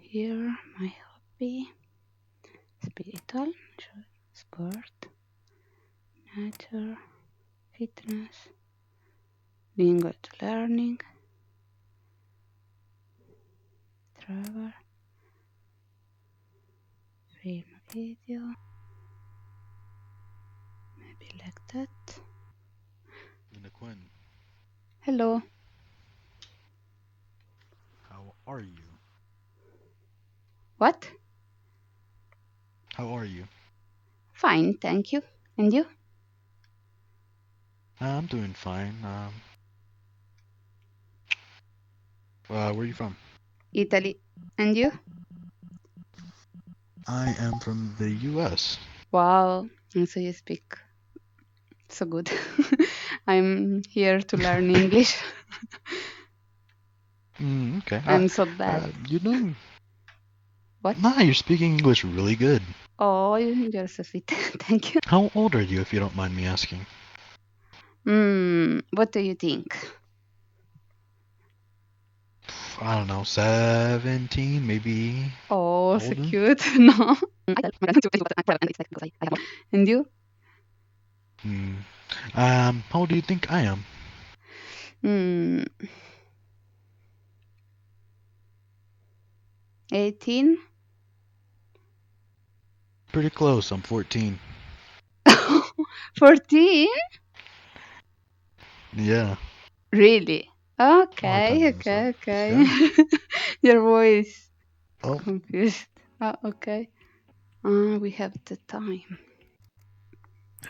here my hobby. Spiritual, sport, nature, fitness, language learning, travel, film, video, maybe like that. Linda Quinn, Hello. how are you? What? How are you? Fine, thank you. And you? I'm doing fine. Where are you from? Italy. And you? I am from the U.S. Wow. And so you speak so good. I'm here to learn English. Okay. I'm so bad. You know, What? nah, you're speaking English really good. Oh, you're so sweet. Thank you. How old are you, if you don't mind me asking? What do you think? I don't know, 17, maybe. Oh, so Older? cute. No. And you? How old do you think I am? 18? Pretty close. I'm 14. 14? Yeah. Really? Oh, Okay. Yeah. Your voice Oh, confused. Oh, okay. We have the time.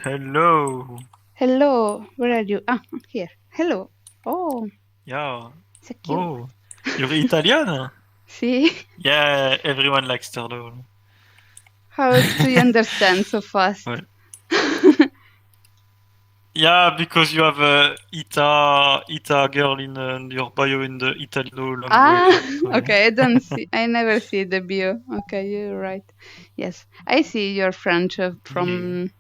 Hello. Hello. Where are you? Ah, here. Hello. Oh, Yeah. so cute. Oh, you're Italian? See? Yeah, everyone likes turtle. How do you understand so fast? Well, yeah, because you have a Ita girl in your bio in the Italiano language. So, okay. I never see the bio. Okay, you're right. Yes, I see your French from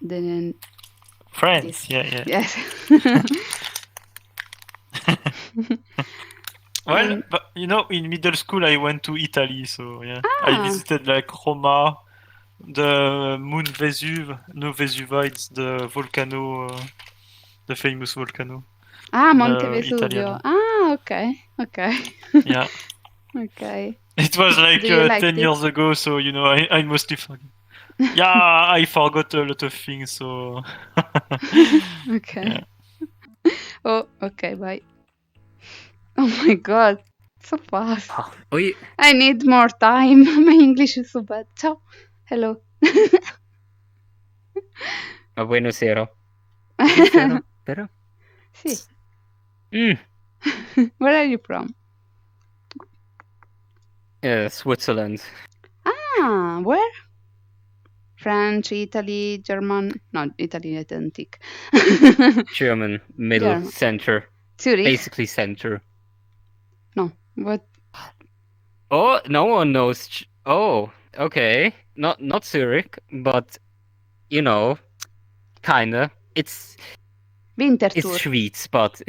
yeah. the France, this. yeah. Yes. Well, but in middle school I went to Italy, so yeah. I visited like Roma, the moon Vesuve, no Vesuvites, the volcano, the famous volcano. Monte Italiano. Vesuvio. Okay. Yeah. Okay. It was like Do you like 10 it? years ago, so I mostly forget. Yeah, I forgot a lot of things, so. Okay. Yeah. Oh, okay. Bye. Oh my God, so fast. I need more time. My English is so bad. Ciao. Hello. Buonasera. Buonasera, però. Sì. Where are you from? Switzerland. Where? French, Italy, German. No, Italy, I don't think. German, middle, German. center. Zurich? Basically center. No, what? Oh, no one knows. Oh, okay. Not Zurich, but kinda. It's Winterthur. Schweiz, but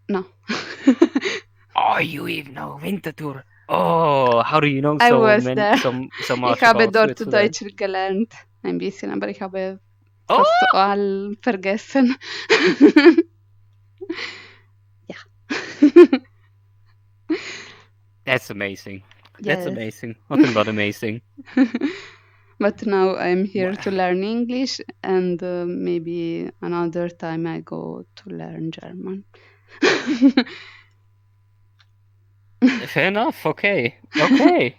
No. Oh, you even know Winterthur. Oh, how do you know I so was many, there. so Ich much habe about dort Switzerland? Deutsch gelernt. Ein bisschen, aber ich habe Oh! fast all vergessen. Ja. That's amazing. Yes. That's amazing. Nothing but amazing. But now I'm here to learn English, and maybe another time I go to learn German. Fair enough. Okay. Okay.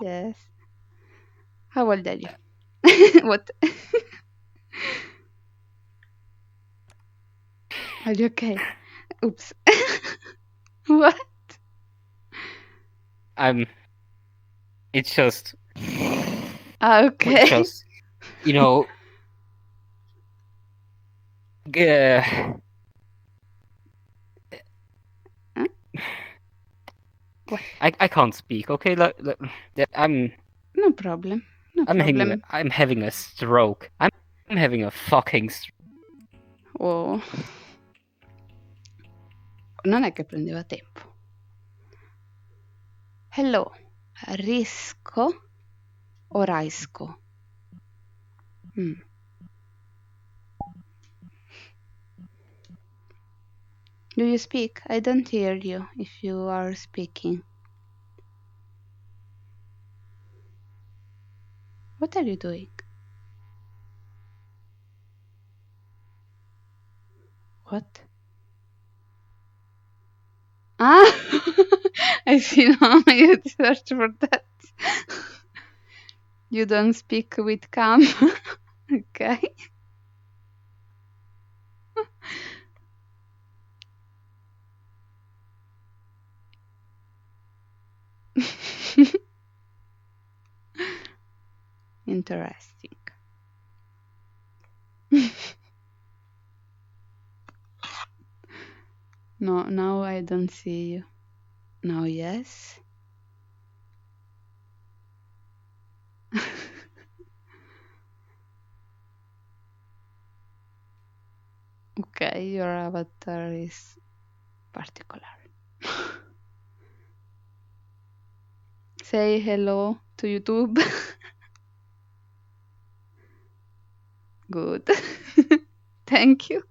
Yes. How old are you? What? Are you okay? Oops. What? It's just. Okay. It's just, I can't speak. Okay, I'm. No problem. No problem. I'm having a stroke. I'm having a fucking stroke. Oh. Non è che prendeva tempo. Hello. Risco o raisco? Do you speak? I don't hear you if you are speaking. What are you doing? What? Ah! I see now you search for that. You don't speak with cam. Okay. Interesting. No, now I don't see you. Now, yes. Okay, your avatar is particular. Say hello to YouTube. Good. Thank you.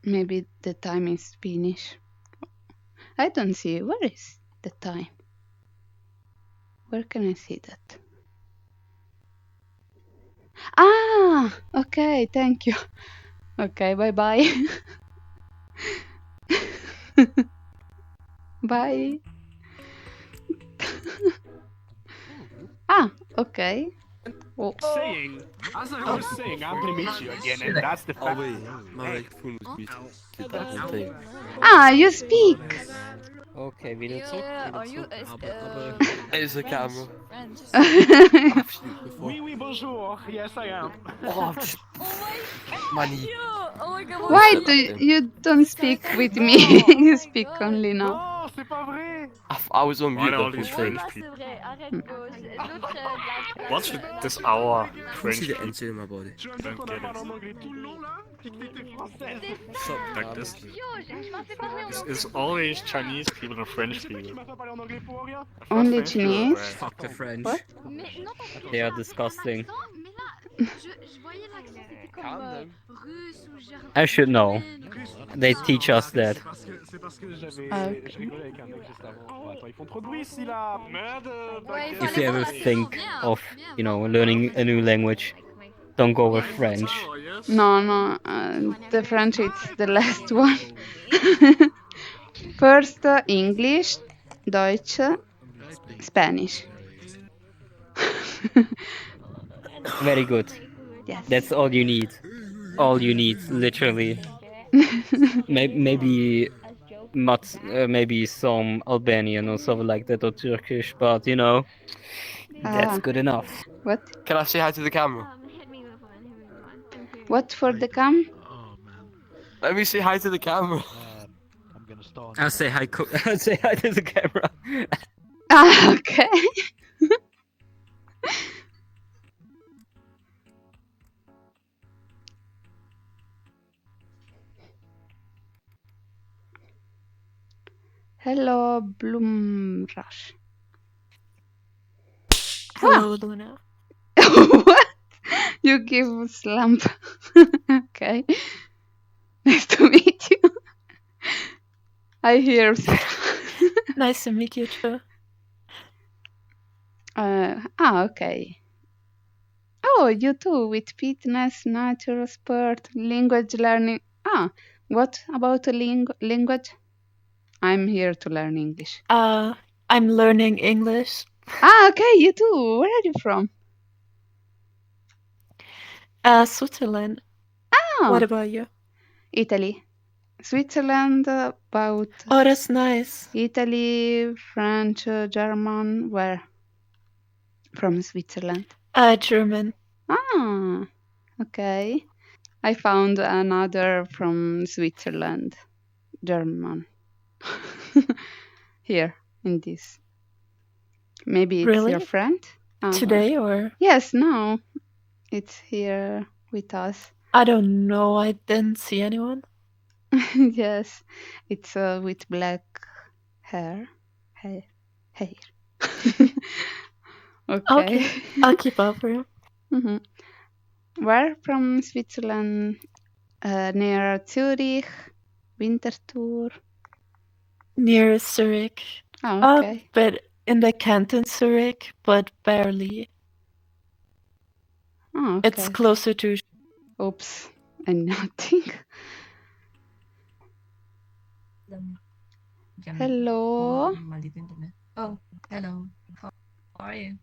Maybe the time is finished. I don't see. Where is the time? Where can I see that? Ah, okay. Thank you. Okay, bye-bye. Bye. Ah, okay. Oh. As I was saying, I'm gonna meet you again, and that's the fact. Ah, you speak. Okay, wieder zurück. Are you Is the camera? Oui, bonjour. Yes, I am. Oh, money. Oh my god, Why do you don't speak with me? You speak only now. Non, c'est pas vrai. I was on mute the whole Ouais, thing. là c'est vrai, arrête gauche. L'autre What's with this hour I French see the people? engine in my body. Tu vas me dire qu'on a parlé en anglais tout le long là, puis que t'étais française. Like this? Yo, je pensais parler en It's always Chinese people and French C'est pas qui people. m'a fait parler en anglais pour rien. Only French people are Chinese? bad. Fuck the French. What? Mais non, parce que They are j'entendais disgusting. ton accent, mais là, je voyais l'accent, c'était comme russe ou germain. I should know. They teach us that. C'est parce que j'avais. Okay. Je rigolais avec un mec juste avant. Oh, attends, ils font trop de bruit ici là. Merde. Ouais, il faut If aller you voir ever l'accent. think Viens, of, viens, you know, voir. learning a new language, don't go with French. No, the French is the last one. First, English, Deutsch, Spanish. Very good. Yes. That's all you need. All you need, literally. Maybe maybe some Albanian or something like that, or Turkish, but you know, that's good enough. What? Can I say hi to the camera? What for the cam? Oh man. Let me say hi to the camera. I'm gonna stall. I'll say hi. I'll say hi to the camera. Ah, okay. Hello, Bloomrush. Hello, Luna. What? You give slump. Okay. Nice to meet you. I hear. Nice to meet you too. Okay. Oh, you too, with fitness, nature, sport, language learning. What about language? I'm here to learn English. I'm learning English. Okay, you too. Where are you from? Switzerland. Ah, What about you? Italy. Switzerland, about Oh, that's nice. Italy, French, German. Where? From Switzerland. German. Ah, okay. I found another from Switzerland, German. Here, in this. Maybe it's Really? your friend? Today or? Yes, now. It's here with us. I don't know. I didn't see anyone. Yes, it's with black hair. Hair. Okay. Okay, I'll keep up for you. hmm Where from Switzerland? Near Zurich, Winterthur. Near Zurich. Oh, okay. But in the canton Zurich, but barely. Oh, okay. It's closer to. Oops, and nothing. Hello. Oh, hello. How are you?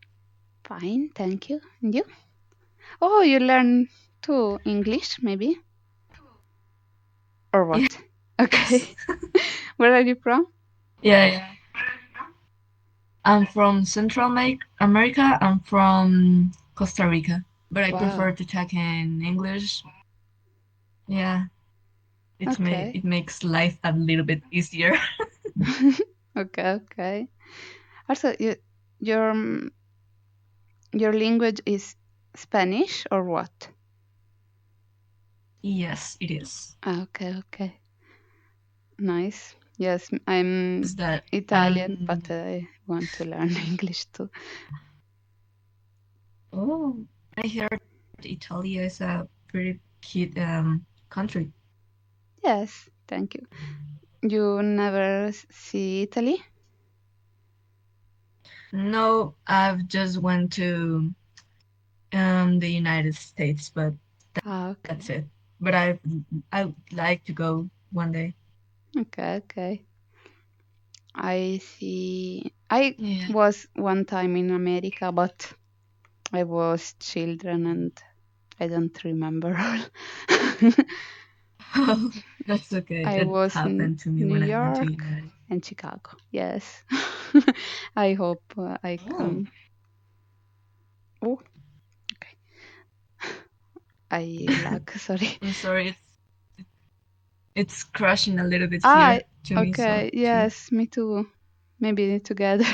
Fine, thank you. And you? Oh, you learn too English, maybe? Or what? Okay. Where are you from? Yeah. I'm from Central America. I'm from Costa Rica, but I prefer to talk in English. Yeah, it makes life a little bit easier. Okay. Also, your language is Spanish or what? Yes, it is. Okay. Nice. Yes, I'm Is that Italian, but I want to learn English too. Oh, I heard Italy is a pretty cute country. Yes, thank you. You never see Italy? No, I've just went to the United States, but that's it. But I would like to go one day. Okay. I see. I was one time in America, but I was children and I don't remember all. That's okay. I It was in happened to me New when I went to York United. and Chicago. Yes. I hope I can. Oh, okay. I lag. Sorry. I'm sorry. It's crashing a little bit here to me. Okay. So Yes, me too. Maybe together.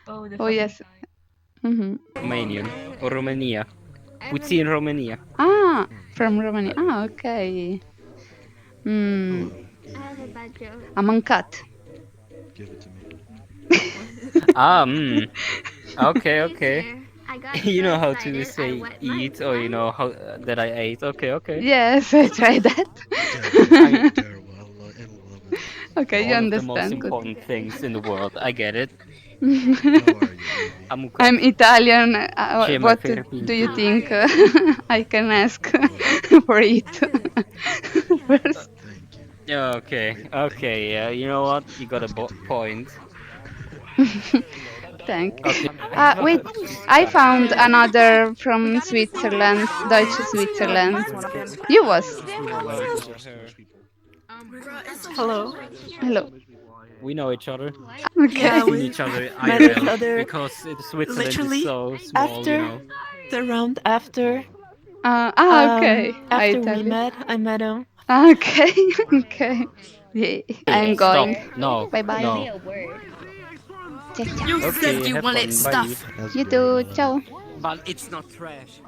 Oh, yes. Romanian or Romania. Puțin Romania. From Romania. Okay. I have a bad joke. A mancat. Give it to me. Okay. You know how to say eat, or you know how that I ate. Okay. Yes, I tried that. Terrible. I love it. Okay, you One of the most understand. Good. important things in the world. I get it. I'm Italian. Ce e mai What fierbinte? do you think I can ask for it first? Okay. Yeah, you know what? You got a point. Thank you. Okay. Wait, I found another from Switzerland, Deutsche Switzerland. You was. Hello. We know each other. Okay. Yeah, Seen we each other met each IRL other because Switzerland literally is so small, after you know. the round after. Okay. After we met, I met him. Okay. Yeah, I'm Stop. going. No. Bye. No. You Okay, said you have wanted fun. Bye. stuff. You too. Ciao. But it's not trash.